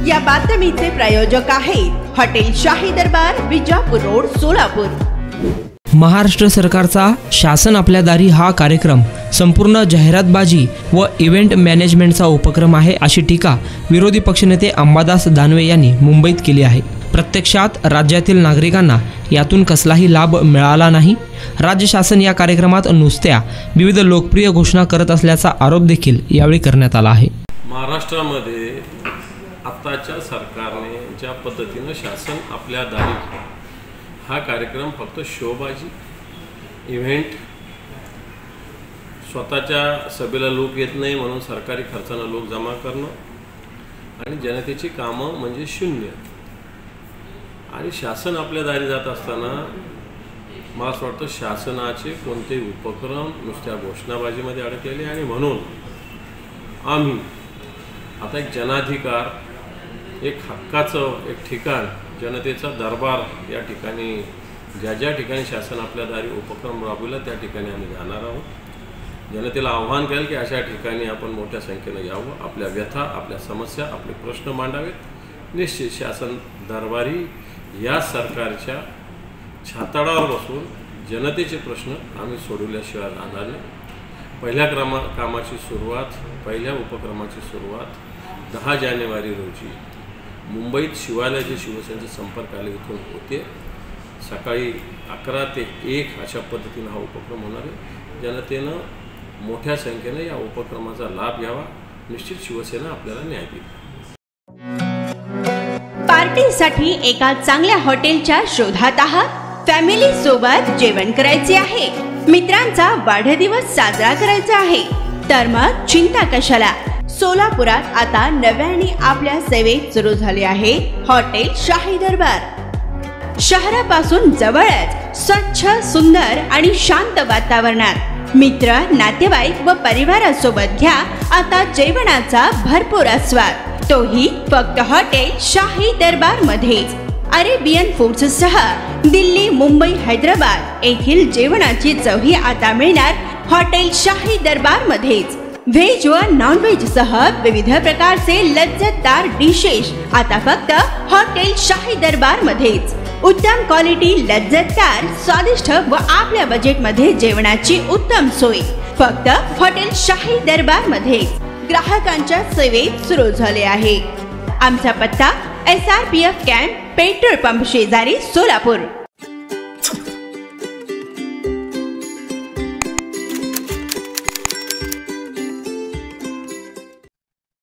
या बातमीचे प्रायोजक आहेत हॉटेल शाही दरबार, विजापूर रोड, सोलापूर। महाराष्ट्र सरकारचा शासन आपल्या दारी हा कार्यक्रम संपूर्ण जाहिरातबाजी व इव्हेंट मॅनेजमेंटचा उपक्रम आहे, अशी टीका विरोधी पक्षनेते अंबादास दानवे यांनी मुंबईत केली आहे। प्रत्यक्षात राज्यातील नागरिकांना यातून कसलाही लाभ मिळाला नाही। राज्य शासन या कार्यक्रमात नुसत्या विविध लोकप्रिय घोषणा करत असल्याचा आरोप देखील यावेळी करण्यात आला आहे। महाराष्ट्रामध्ये आताच्या सरकारने ज्या पद्धतीने शासन आपल्या दारी हा कार्यक्रम फक्त शोबाजी, इव्हेंट, स्वतःच्या सभेला लोक येत नाही म्हणून सरकारी खर्चानं लोक जमा करणं आणि जनतेची कामं म्हणजे शून्य। आणि शासन आपल्या दारी जात असताना मला असं वाटतं शासनाचे कोणतेही उपक्रम नुसत्या घोषणाबाजीमध्ये अडकलेले आणि म्हणून आम्ही आता एक जनाधिकार, एक हक्काचं एक ठिकाण, जनतेचा दरबार या ठिकाणी ज्या ज्या ठिकाणी शासन आपल्या दारी उपक्रम राबविला त्या ठिकाणी आम्ही जाणार आहोत। जनतेला आव्हान केलं की अशा ठिकाणी आपण मोठ्या संख्येने यावं, आपल्या व्यथा, आपल्या समस्या, आपले प्रश्न मांडावेत। निश्चित शासन दरबारी या सरकारच्या छाताडावर बसून जनतेचे प्रश्न आम्ही सोडवल्याशिवाय राहणार नाही। पहिल्या कामाची सुरुवात, पहिल्या उपक्रमाची सुरुवात 10 जानेवारी रोजी मुंबईत शिवालय जे शिवसेनेचे संपर्कालय इथून होते, सकाळी 11 ते 1 अशा पद्धतीने हा उपक्रम होणार आहे। जनतेनं मोठ्या संख्येने या उपक्रमाचा लाभ घ्यावा। निश्चित शिवसेना आपल्याला न्याय देईल। पार्टीसाठी एका चांगल्या हॉटेलच्या शोधात आहात? फॅमिली सोबत जेवण करायचे आहे, मित्रांचा वाढदिवस साजरा करायचा आहे, तर मग चिंता कशाला। सोलापुरात आता नव्याने आपल्या सेवेत सुरू झाले आहे हॉटेल शाही दरबार। शहरापासून जवळच स्वच्छ, सुंदर आणि शांत वातावरणात मित्र, नातेवाईक व परिवारासोबत घ्या आता जेवणाचा भरपूर आस्वाद, तोही फक्त हॉटेल शाही दरबार मध्येच। अरेबियन फूड्स सह दिल्ली, मुंबई, हैदराबाद येथील जेवणाची चवही आता मिळणार हॉटेल शाही दरबार मध्येच। व्हेज व नॉन व्हेज सह विविध प्रकारचे लज्जतदार डिशेस आता फक्त हॉटेल शाही दरबार मध्येच। उत्तम क्वालिटी, लज्जतदार, स्वादिष्ट व आपल्या बजेट मध्ये जेवणाची उत्तम सोय फक्त हॉटेल शाही दरबार मध्ये ग्राहकांच्या सेवेत सुरू झाले आहे। आमचा पत्ता SRPF कॅम्प, पेट्रोल पंप शेजारी, सोलापूर।